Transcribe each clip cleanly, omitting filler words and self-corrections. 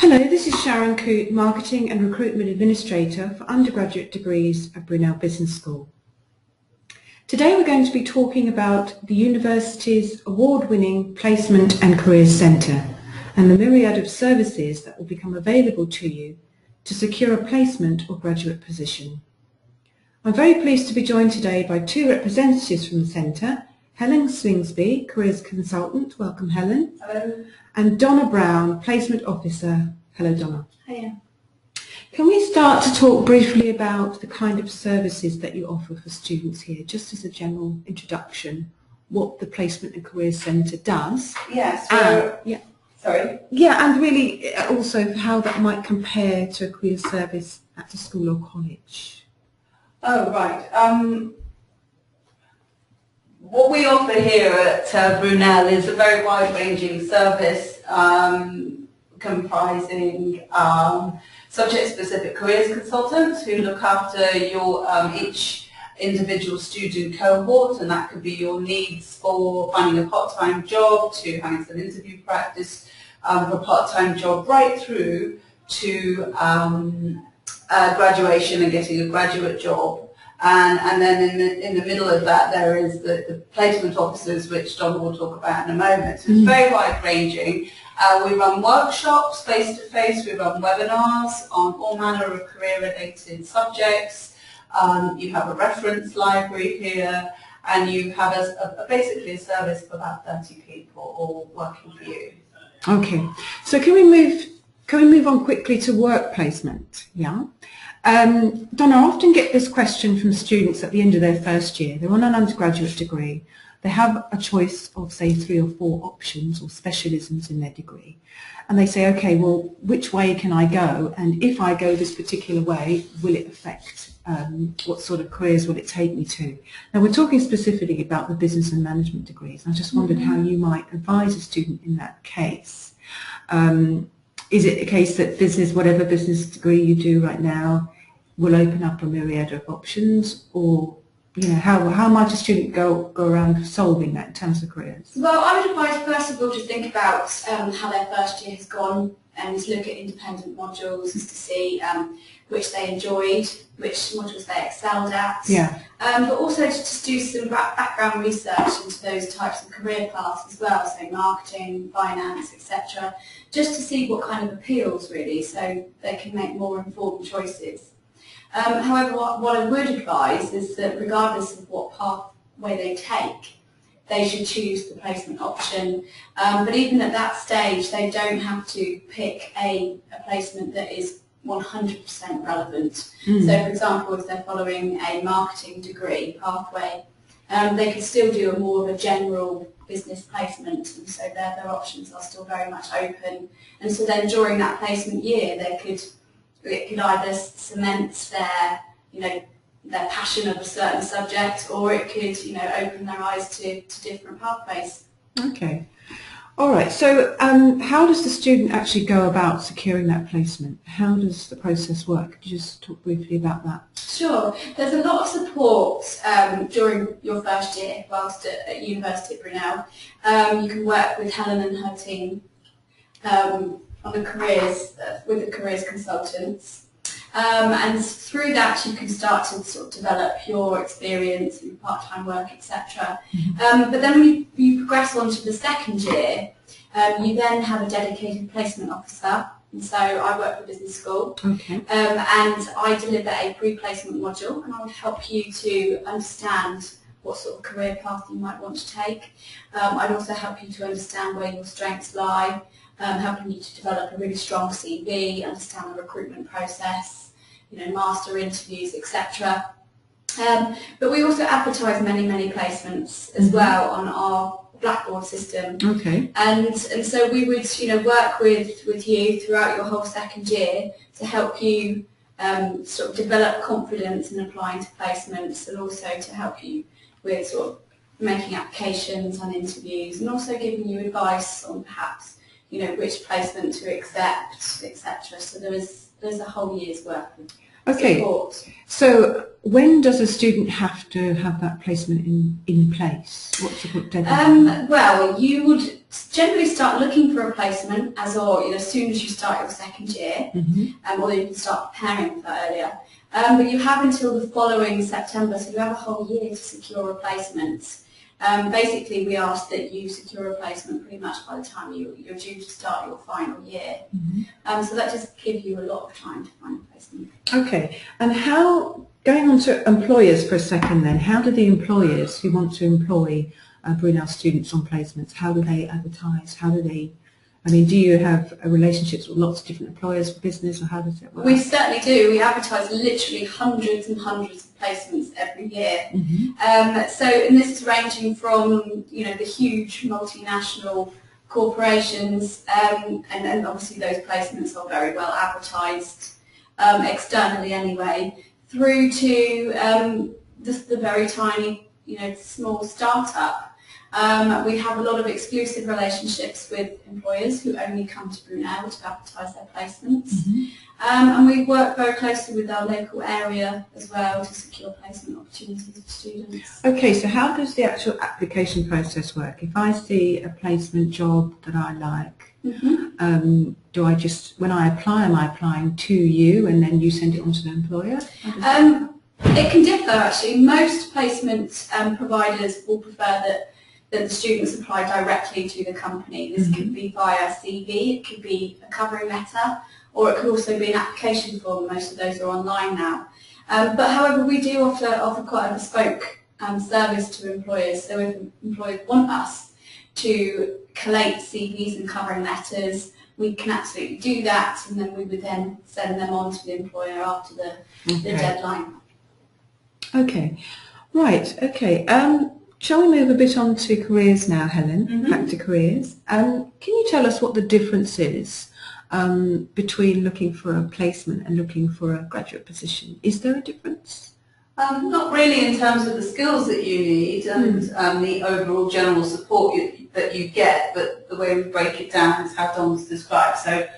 Hello, this is Sharon Coote, Marketing and Recruitment Administrator for undergraduate degrees at Brunel Business School. Today we're going to be talking about the university's award-winning Placement and Careers Centre and the myriad of services that will become available to you to secure a placement or graduate position. I'm very pleased to be joined today by two representatives from the Centre, Helen Swingsby, Careers Consultant. Welcome, Helen. Hello. And Donna Brown, Placement Officer. Hello, Donna. Hiya. Can we start to talk briefly about the kind of services that you offer for students here, just as a general introduction, what the Placement and Careers Centre does? Yes. Sorry? Yeah, and really also how that might compare to a career service at a school or college. Oh, right. What we offer here at Brunel is a very wide-ranging service comprising subject-specific careers consultants who look after your each individual student cohort, and that could be your needs for finding a part-time job to having some interview practice for a part-time job, right through to graduation and getting a graduate job. And then in the middle of that there is the placement officers, which Donna will talk about in a moment. So it's very wide-ranging. We run workshops face-to-face, we run webinars on all manner of career-related subjects. You have a reference library here, and you have basically a service for about 30 people all working for you. Okay, so can we move on quickly to work placement? Yeah. Donna, I often get this question from students at the end of their first year. They're on an undergraduate degree. They have a choice of, say, 3 or 4 options or specialisms in their degree. And they say, okay, well, which way can I go? And if I go this particular way, will it affect what sort of careers will it take me to? Now, we're talking specifically about the business and management degrees. I just wondered how you might advise a student in that case. Is it a case that whatever business degree you do right now will open up a myriad of options, or how might a student go around solving that in terms of careers? Well, I would advise first of all to think about how their first year has gone and to look at independent modules to see which they enjoyed, which modules they excelled at. Yeah. But also to just do some background research into those types of career paths as well, so marketing, finance, etc., just to see what kind of appeals really, so they can make more informed choices. However, what I would advise is that regardless of what pathway they take, they should choose the placement option. But even at that stage, they don't have to pick a placement that is 100% relevant. So, for example, if they're following a marketing degree pathway, they could still do a more of a general business placement, and so their options are still very much open. And so then during that placement year, it could either cement their passion of a certain subject, or it could open their eyes to different pathways. Okay. All right. So how does the student actually go about securing that placement? How does the process work? Could you just talk briefly about that? Sure. There's a lot of support during your first year whilst at University at Brunel. You can work with Helen and her team on the careers with the careers consultants, and through that you can start to sort of develop your experience and part-time work, etc. But then when you progress on to the second year, you then have a dedicated placement officer, and so I work for business school. Okay. And I deliver a pre-placement module, and I would help you to understand what sort of career path you might want to take. I'd also help you to understand where your strengths lie, helping you to develop a really strong CV, understand the recruitment process, master interviews, etc. But we also advertise many placements as well on our Blackboard system. Okay. And so we would work with you throughout your whole second year to help you sort of develop confidence in applying to placements, and also to help you with sort of making applications and interviews, and also giving you advice on perhaps which placement to accept, etc. So there's a whole year's worth of support. So when does a student have to have that placement in place? What's the deadline? Well, you would generally start looking for a placement as soon as you start your second year, or you can start preparing for that earlier. But you have until the following September, so you have a whole year to secure a placement. Basically, we ask that you secure a placement pretty much by the time you're due to start your final year. So that just gives you a lot of time to find a placement. Okay, and going on to employers for a second then, how do the employers who want to employ Brunel students on placements, how do they advertise? Do you have relationships with lots of different employers for business, or how does it work? We certainly do. We advertise literally hundreds and hundreds of placements every year. And this is ranging from, the huge multinational corporations, and obviously those placements are very well advertised externally anyway, through to the very tiny, small startup. We have a lot of exclusive relationships with employers who only come to Brunel to advertise their placements. And we work very closely with our local area as well to secure placement opportunities for students. Okay, so how does the actual application process work? If I see a placement job that I like, when I apply, am I applying to you and then you send it on to the employer? It can differ actually. Most placement providers will prefer that the students apply directly to the company. This could be via CV, it could be a covering letter, or it could also be an application form. Most of those are online now. But however, we do offer quite a bespoke service to employers. So if employers want us to collate CVs and covering letters, we can absolutely do that, and then we would then send them on to the employer after the deadline. Okay, right, okay. Shall we move a bit on to careers now, Helen? Back to careers. Can you tell us what the difference is between looking for a placement and looking for a graduate position? Is there a difference? Not really in terms of the skills that you need and the overall general support that you get, but the way we break it down is how Don's described. So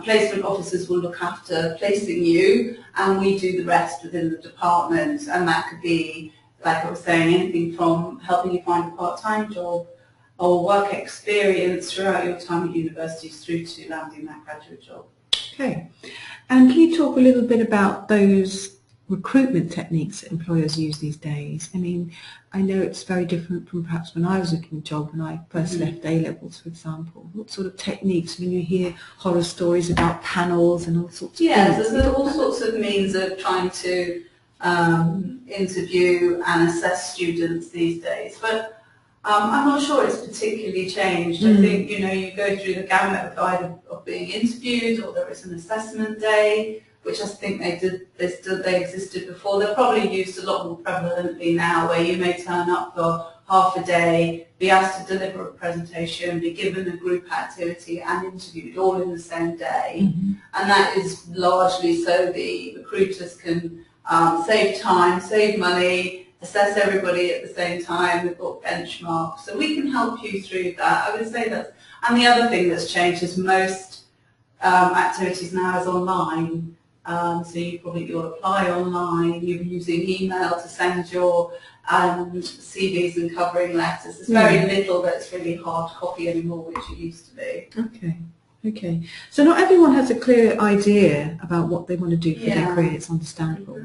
placement officers will look after placing you, and we do the rest within the department, and that could be, like I was saying, anything from helping you find a part-time job or work experience throughout your time at universities through to landing that graduate job. Okay, and can you talk a little bit about those recruitment techniques that employers use these days? I know it's very different from perhaps when I was looking a job when I first left A-levels, for example. What sort of techniques? You hear horror stories about panels and all sorts of things. Yes, there's all sorts of means of trying to interview and assess students these days, but I'm not sure it's particularly changed. I think you go through the gamut of either of being interviewed, or there is an assessment day, which I think they existed before. They're probably used a lot more prevalently now, where you may turn up for half a day, be asked to deliver a presentation, be given a group activity and interviewed all in the same day. And that is largely so the recruiters can save time, save money, assess everybody at the same time. We've got benchmarks, so we can help you through that. I would say that. And the other thing that's changed is most activities now is online. So you'll apply online, you're using email to send your CVs and covering letters. There's very little that's really hard copy anymore, which it used to be. Okay. So not everyone has a clear idea about what they want to do for their career. It's understandable.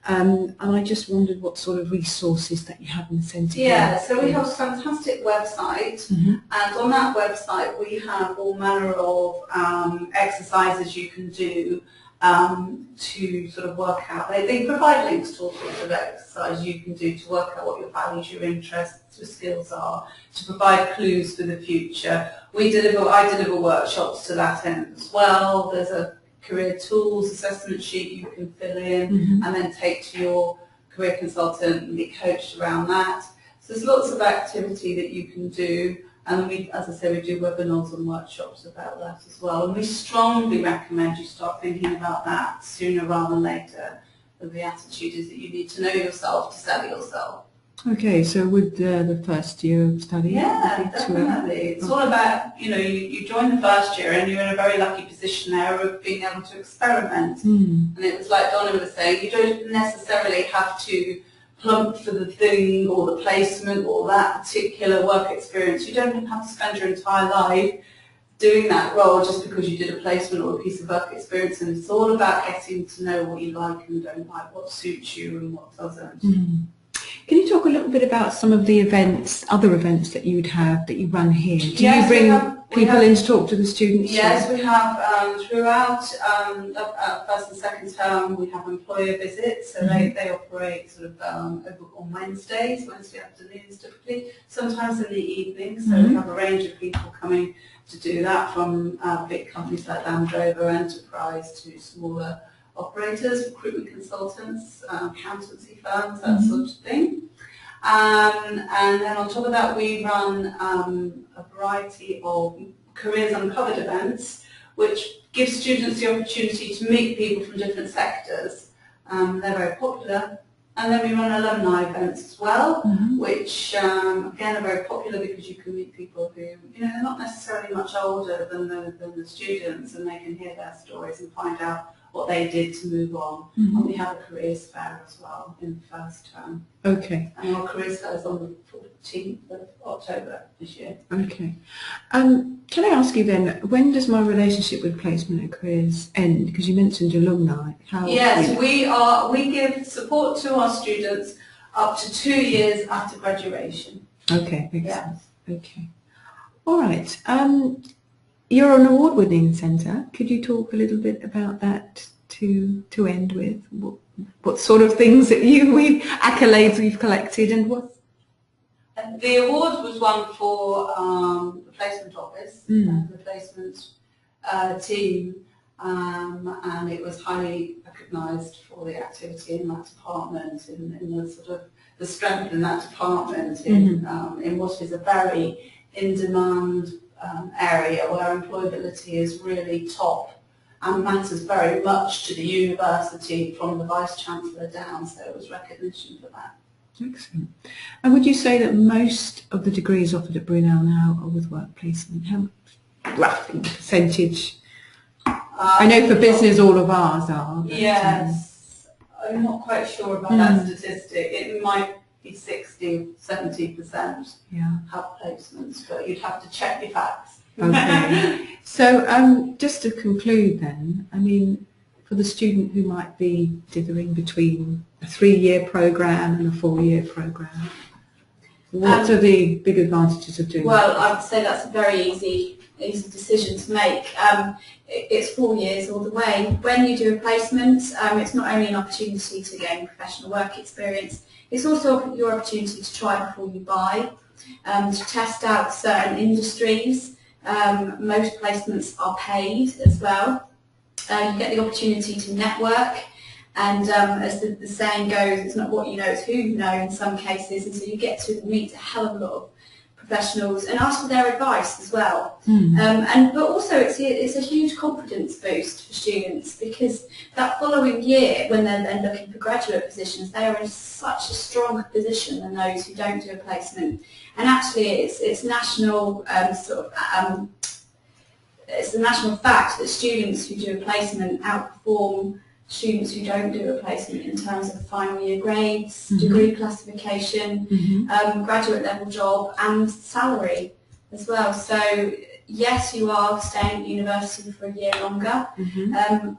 And I just wondered what sort of resources that you have in the centre. Yeah, so we have a fantastic website, and on that website we have all manner of exercises you can do to sort of work out. They provide links to all sorts of exercises you can do to work out what your values, your interests, your skills are, to provide clues for the future. I deliver workshops to that end as well. There's a career tools assessment sheet you can fill in and then take to your career consultant and be coached around that. So there's lots of activity that you can do. And as I say, we do webinars and workshops about that as well. And we strongly recommend you start thinking about that sooner rather than later. And the attitude is that you need to know yourself to sell yourself. Okay, so with the first year of study? Yeah, definitely. It's all about, you join the first year and you're in a very lucky position there of being able to experiment. And it was like Donna was saying, you don't necessarily have to plumped for the thing or the placement or that particular work experience. You don't have to spend your entire life doing that role just because you did a placement or a piece of work experience, and it's all about getting to know what you like and don't like, what suits you and what doesn't. Mm. Can you talk a little bit about some of the events, other events that you would have, that you run here? Do you bring people in to talk to the students? Yes, we have throughout first and second term, we have employer visits, so they operate sort of on Wednesday afternoons typically, sometimes in the evening, so we have a range of people coming to do that, from big companies like Land Rover Enterprise to smaller operators, recruitment consultants, accountancy firms, that sort of thing. And then on top of that, we run a variety of careers uncovered events, which give students the opportunity to meet people from different sectors. They're very popular. And then we run alumni events as well, which again are very popular because you can meet people who, they're not necessarily much older than the students, and they can hear their stories and find out what they did to move on. And we have a careers fair as well in the first term. Okay. And our careers fair is on the 14th of October this year. Okay. Can I ask you then, when does my relationship with placement and careers end? Because you mentioned alumni. Yes, we give support to our students up to 2 years after graduation. Okay, makes sense. Okay. All right. You're an award-winning centre. Could you talk a little bit about that to end with? What sort of things that accolades we've collected, and what? The award was won for the placement office, the placement team, and it was highly recognised for the activity in that department, in the sort of the strength in that department, in what is a very in-demand area where employability is really top and matters very much to the university from the Vice-Chancellor down, so it was recognition for that. Excellent. And would you say that most of the degrees offered at Brunel now are with work placement? How much, roughly, percentage? I know for business all of ours are. Yes, I'm not quite sure about that statistic. It might be 60–70% have placements, but you'd have to check your facts. Okay. So just to conclude then, I mean, for the student who might be dithering between a 3-year programme and a 4-year programme, what are the big advantages of doing that? Well, I would say that's a very easy decision to make. It's 4 years all the way. When you do a placement, it's not only an opportunity to gain professional work experience, it's also your opportunity to try before you buy, to test out certain industries. Most placements are paid as well. You get the opportunity to network, and as the saying goes, it's not what you know, it's who you know in some cases, and so you get to meet a hell of a lot of professionals and ask for their advice as well. But also it's a huge confidence boost for students, because that following year, when they're then looking for graduate positions, they are in such a stronger position than those who don't do a placement. And actually it's national it's a national fact that students who do a placement outperform students who don't do a placement in terms of final year grades, degree classification, graduate level job and salary as well. So yes, you are staying at university for a year longer.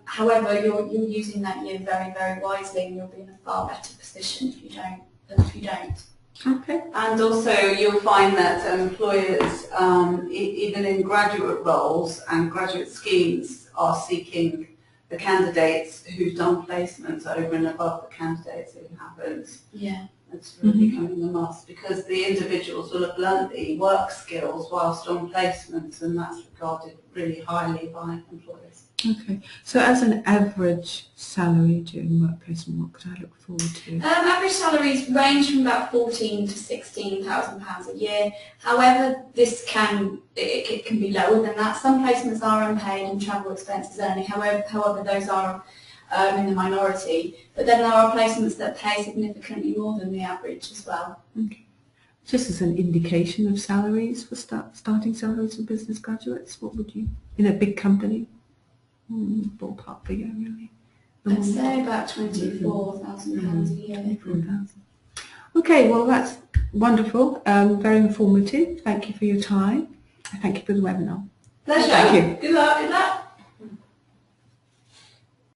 However, you're using that year very, very wisely, and you'll be in a far better position if you don't than if you don't. Okay. And also you'll find that employers, even in graduate roles and graduate schemes, are seeking the candidates who've done placements over and above the candidates who haven't. Yeah. It's really becoming a must, because the individuals will have learnt the work skills whilst on placements, and that's regarded really highly by employers. Okay. So as an average salary during work placement, what could I look forward to? Average salaries range from about £14,000 to £16,000 a year. However, it can be lower than that. Some placements are unpaid and travel expenses only. However, those are in the minority. But then there are placements that pay significantly more than the average as well. Okay. Just as an indication of salaries for starting salaries for business graduates, what would you, in a big company? Ballpark figure, really. I'd say about £24,000 a year. Okay, well that's wonderful, very informative. Thank you for your time. Thank you for the webinar. Pleasure. Thank you. Good luck. Good luck.